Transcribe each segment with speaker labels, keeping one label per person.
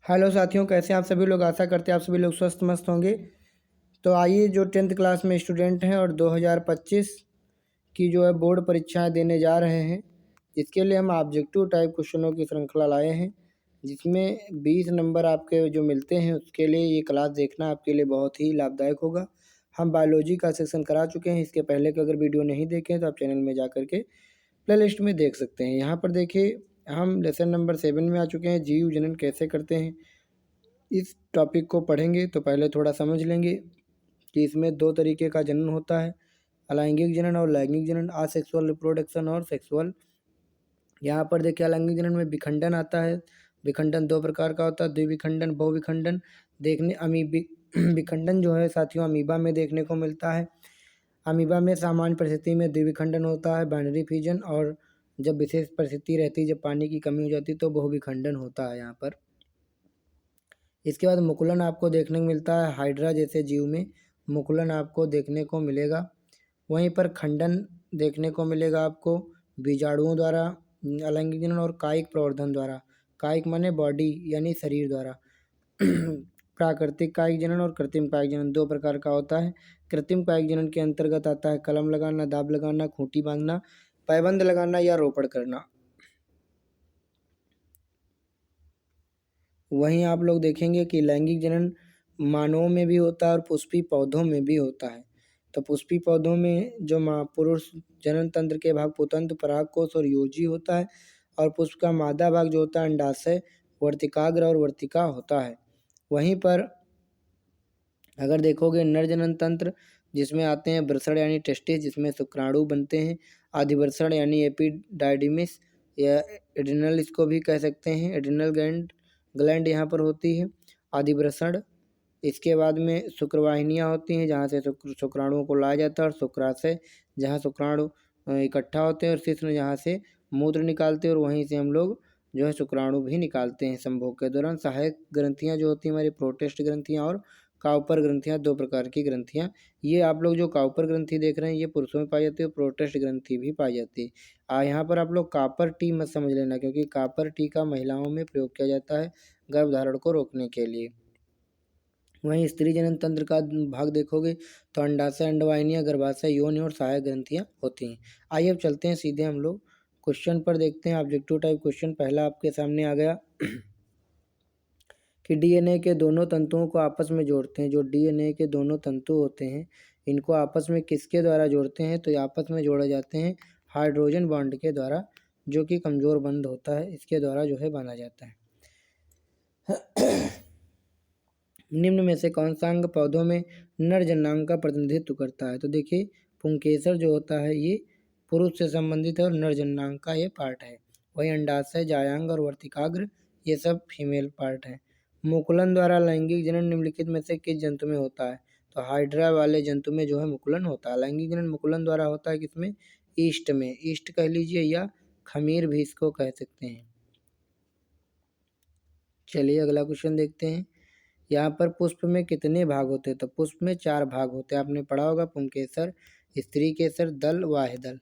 Speaker 1: Hello साथियों, कैसे हैं आप सभी लोग। आशा करते हैं आप सभी लोग स्वस्थ मस्त होंगे। तो आइए, जो 10th क्लास में स्टूडेंट हैं और 2025 की जो है बोर्ड परीक्षाएं देने जा रहे हैं, इसके लिए हम ऑब्जेक्टिव टाइप क्वेश्चनों की श्रृंखला लाए हैं, जिसमें 20 नंबर आपके जो मिलते हैं उसके लिए ये क्लास देखना आपके लिए बहुत ही लाभदायक होगा। हम बायोलॉजी का सेक्शन करा चुके हैं, इसके पहले का अगर वीडियो नहीं देखें तो आप चैनल में जा करके प्ले लिस्ट में देख सकते हैं। यहाँ पर देखिए, हम लेसन नंबर 7 में आ चुके हैं, जीव जनन कैसे करते हैं। इस टॉपिक को पढ़ेंगे तो पहले थोड़ा समझ लेंगे कि इसमें दो तरीके का जनन होता है, अलैंगिक जनन और लैंगिक जनन, असेक्सुअल रिप्रोडक्शन और सेक्सुअल। यहाँ पर देखिए, अलैंगिक जनन में विखंडन आता है। विखंडन दो प्रकार का होता है, द्विविखंडन, बहुविखंडन। देखने विखंडन जो है साथियों अमीबा में देखने को मिलता है। अमीबा में सामान्य परिस्थिति में द्विविखंडन होता है, बाइनरी फिजन, और जब विशेष परिस्थिति रहती है, जब पानी की कमी हो जाती है, तो बहुविखंडन होता है यहाँ पर। इसके बाद मुकुलन आपको देखने को मिलता है, हाइड्रा जैसे जीव में मुकुलन आपको देखने को मिलेगा। वहीं पर खंडन देखने को मिलेगा आपको बीजाणुओं द्वारा, अलैंगिक जनन, और कायिक प्रवर्धन द्वारा। कायिक माने बॉडी यानी शरीर द्वारा। प्राकृतिक कायिक जनन और कृत्रिम कायिक जनन दो प्रकार का होता है। कृत्रिम कायिक जनन के अंतर्गत आता है कलम लगाना, दाब लगाना, खूंटी बांधना, पैबंद लगाना या रोपण करना। वहीं आप लोग देखेंगे कि लैंगिक जनन मानवों में भी होता है और पुष्पी पौधों में भी होता है। तो पुष्पी पौधों में जो पुरुष जनन तंत्र के भाग पुतंत्र, परागकोश और योजी होता है, और पुष्प का मादा भाग जो होता है अंडाशय, वर्तिकाग्र और वर्तिका होता है। वहीं पर अगर देखोगे नर जनन तंत्र, जिसमें आते हैं वृषण यानी टेस्टिस, जिसमें शुक्राणु बनते हैं, आदिवृषण यानी एपिडाइडिमिस या एड्रिनल इसको भी कह सकते हैं, एड्रिनल ग्लैंड यहाँ पर होती है, आदिवृषण। इसके बाद में शुक्रवाहिनियाँ होती हैं, जहाँ से शुक्राणुओं को लाया जाता है, और शुक्राशय जहाँ शुक्राणु इकट्ठा होते हैं, और शिश्न जहाँ से मूत्र निकालते हैं, और वहीं से हम लोग जो है शुक्राणु भी निकालते हैं संभोग के दौरान। सहायक ग्रंथियाँ जो होती हैं हमारी प्रोटेस्ट ग्रंथियाँ और काउपर ग्रंथियाँ, दो प्रकार की ग्रंथियाँ। ये आप लोग जो काउपर ग्रंथि देख रहे हैं ये पुरुषों में पाई जाती है, और प्रोटेस्ट ग्रंथि भी पाई जाती है। यहाँ पर आप लोग कापर टी मत समझ लेना, क्योंकि कापर टी का महिलाओं में प्रयोग किया जाता है गर्भधारण को रोकने के लिए। वहीं स्त्री जनन तंत्र का भाग देखोगे तो अंडाशय, अंडवाहिनियाँ, गर्भाशय, योनि और सहायक ग्रंथियाँ होती हैं। आइए अब चलते हैं सीधे हम लोग क्वेश्चन पर, देखते हैं ऑब्जेक्टिव टाइप क्वेश्चन। पहला आपके सामने आ गया कि डीएनए के दोनों तंतुओं को आपस में जोड़ते हैं। जो डीएनए के दोनों तंतु होते हैं इनको आपस में किसके द्वारा जोड़ते हैं, तो आपस में जोड़े जाते हैं हाइड्रोजन बॉन्ड के द्वारा, जो कि कमजोर बंध होता है, इसके द्वारा जो है बांधा जाता है। निम्न में से कौन सा अंग पौधों में नर जनांग का प्रतिनिधित्व करता है, तो देखिए पुंकेसर जो होता है ये पुरुष से संबंधित है और नर जनांग का ये पार्ट है। वही अंडाशय, जायांग और वर्तिकाग्र ये सब फीमेल पार्ट है। मुकुलन द्वारा लैंगिक जनन निम्नलिखित में से किस जंतु में होता है, तो हाइड्रा वाले जंतु में जो है मुकुलन होता है। लैंगिक जनन मुकुलन द्वारा होता है किसमें, ईस्ट में, ईस्ट कह लीजिए या खमीर भी इसको कह सकते हैं। चलिए अगला क्वेश्चन देखते हैं। यहाँ पर पुष्प में कितने भाग होते हैं, तो पुष्प में 4 भाग होते हैं। आपने पढ़ा होगा पुंकेसर, स्त्री केसर, दल, वाह्य दल।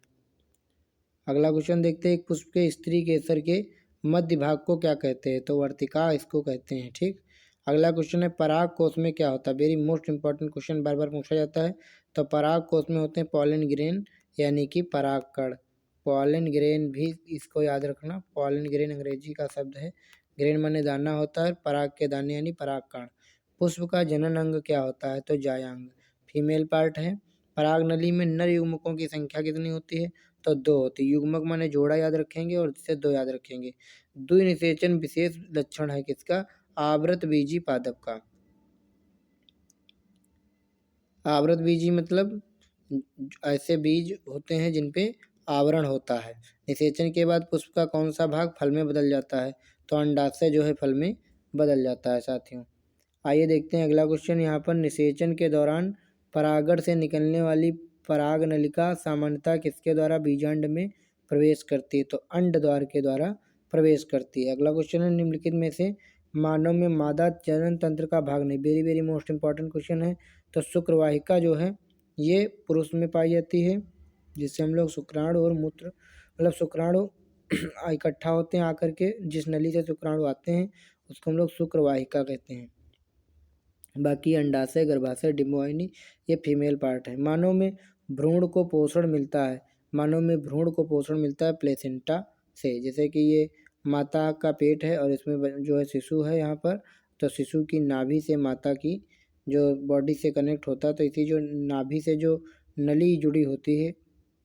Speaker 1: अगला क्वेश्चन देखते हैं, पुष्प के स्त्री केसर के मध्य भाग को क्या कहते हैं, तो वर्तिका इसको कहते हैं। ठीक। अगला क्वेश्चन है पराग कोश में क्या होता है। वेरी मोस्ट इंपॉर्टेंट क्वेश्चन, बार बार पूछा जाता है। तो पराग कोश में होते हैं पॉलन ग्रेन यानी कि परागकण। पॉलन ग्रेन भी इसको याद रखना, पॉलन ग्रेन अंग्रेजी का शब्द है, ग्रेन माने दाना होता है, पराग के दाने यानी परागकण। पुष्प का जनन अंग क्या होता है, तो जायांग, फीमेल पार्ट है। पराग नली में नर युग्मकों की संख्या कितनी होती है, तो 2 होती है। युग्मक माने जोड़ा याद रखेंगे और इससे 2 याद रखेंगे। द्विनिषेचन विशेष लक्षण है किसका, आवृत बीजी पादप का। आवृत बीजी मतलब ऐसे बीज होते हैं जिन पे आवरण होता है। निषेचन के बाद पुष्प का कौन सा भाग फल में बदल जाता है, तो अंडाशय जो है फल में बदल जाता है साथियों। आइए देखते हैं अगला क्वेश्चन। यहाँ पर निषेचन के दौरान परागण से निकलने वाली पराग नलिका सामान्यतः किसके द्वारा बीजांड में प्रवेश करती है, तो अंड द्वार के द्वारा प्रवेश करती है। अगला क्वेश्चन है, निम्नलिखित में से मानव में मादा जनन तंत्र का भाग नहीं। Very very most important question है। तो शुक्रवाहिका जो है ये पुरुष में पाई जाती है, जिससे हम लोग शुक्राणु और मूत्र मतलब शुक्राणु इकट्ठा होते हैं आकर के, जिस नली से शुक्राणु आते हैं उसको हम लोग शुक्रवाहिका कहते हैं। बाकी अंडाशय, गर्भाशय, डिम्बवाहिनी ये फीमेल पार्ट है। मानव में भ्रूण को पोषण मिलता है, मानव में भ्रूण को पोषण मिलता है प्लेसेंटा से। जैसे कि ये माता का पेट है और इसमें जो है शिशु है यहाँ पर, तो शिशु की नाभि से माता की जो बॉडी से कनेक्ट होता है, तो इसी जो नाभि से जो नली जुड़ी होती है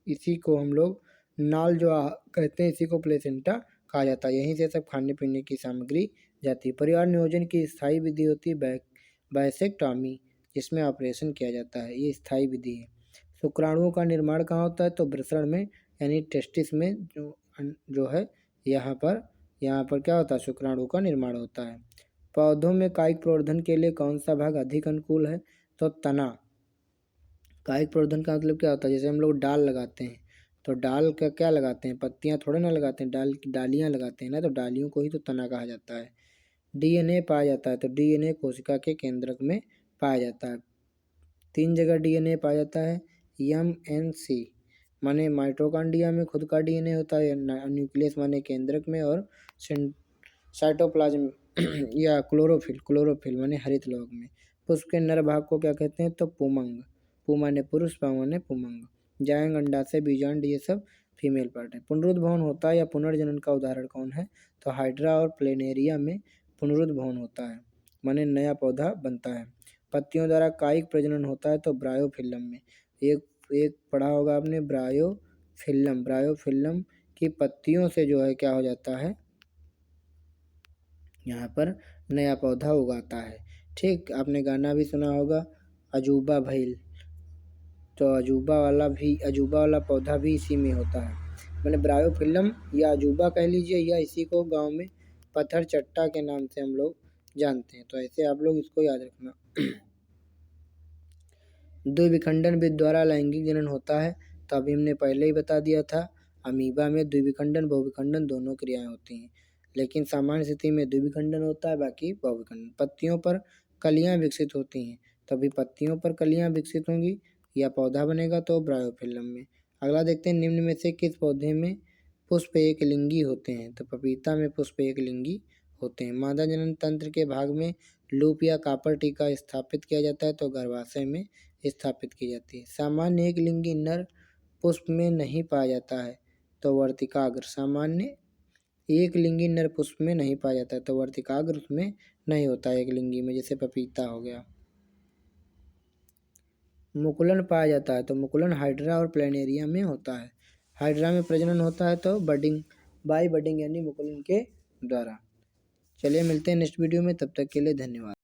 Speaker 1: इसी को हम लोग नाल जो कहते हैं, इसी को प्लेसेंटा कहा जाता है। यहीं से सब खाने पीने की सामग्री जाती है। परिवार नियोजन की स्थायी विधि होती है बाइसेक्टॉमी, जिसमें ऑपरेशन किया जाता है, ये स्थायी विधि है। शुक्राणुओं का निर्माण कहाँ होता है, तो वृषण में यानी टेस्टिस में जो है यहाँ पर क्या होता है, शुक्राणु का निर्माण होता है। पौधों में कायिक प्रवर्धन के लिए कौन सा भाग अधिक अनुकूल है, तो तना। कायिक प्रवर्धन का मतलब क्या होता है, जैसे हम लोग डाल लगाते हैं तो डाल का क्या लगाते हैं, पत्तियां थोड़े ना लगाते हैं, डाल की डालियां लगाते हैं ना, तो डालियों को ही तो तना कहा जाता है। डीएनए पाया जाता है, तो डीएनए कोशिका के केंद्रक में पाया जाता है। 3 जगह डीएनए पाया जाता है। एमएनसी माने माइटोकॉन्ड्रिया में खुद का डीएनए होता है, न्यूक्लियस माने केंद्रक में, और साइटोप्लाज्म या क्लोरोफिल माने हरित लौक में। पुष्प के नर भाग को क्या कहते हैं, तो पुमंग। पु माने पुरुष, पा माने पुमंग। जायंग, अंडाशय, बीजांड ये सब फीमेल पार्ट है। पुनरुद्भवन होता है या पुनर्जनन का उदाहरण कौन है, तो हाइड्रा और प्लेनेरिया में पुनरुद्भवन होता है, माने नया पौधा बनता है। पत्तियों द्वारा कायिक प्रजनन होता है, तो ब्रायोफिल्लम में। एक पढ़ा होगा आपने ब्रायोफिल्लम की पत्तियों से जो है क्या हो जाता है, यहाँ पर नया पौधा उगाता है। ठीक, आपने गाना भी सुना होगा अजूबा भइल, तो अजूबा वाला पौधा भी इसी में होता है। मैंने ब्रायोफिल्लम या अजूबा कह लीजिए, या इसी को गांव में पत्थर चट्टा के नाम से हम लोग जानते हैं, तो ऐसे आप लोग इसको याद रखना। द्विविखंडन विधि द्वारा लैंगिक जनन होता है, तो अभी हमने पहले ही बता दिया था। अमीबा में द्विविखंडन बहुविखंडन दोनों क्रियाएं होती हैं, लेकिन सामान्य स्थिति में द्विविखंडन होता है, बाकी बहुविखंडन। पत्तियों पर कलियां विकसित होती हैं, तभी पत्तियों पर कलियां विकसित होंगी या पौधा बनेगा, तो ब्रायोफिल्लम में। अगला देखते हैं, निम्न में से किस पौधे में पुष्प एक लिंगी होते हैं, तो पपीता में पुष्प एक लिंगी होते हैं। मादा जनन तंत्र के भाग में लूप या कापर टीका स्थापित किया जाता है, तो गर्भाशय में स्थापित की जाती है। सामान्य एक लिंगी नर पुष्प में नहीं पाया जाता है, तो वर्तिकाग्र। सामान्य एक लिंगी नर पुष्प में नहीं पाया जाता है, तो वर्तिकाग्र उसमें नहीं होता है, एक लिंगी में, जैसे पपीता हो गया। मुकुलन पाया जाता है, तो मुकुलन हाइड्रा और प्लेनेरिया में होता है। हाइड्रा में प्रजनन होता है, तो बाई बडिंग यानी मुकुलन के द्वारा। चलिए मिलते हैं नेक्स्ट वीडियो में, तब तक के लिए धन्यवाद।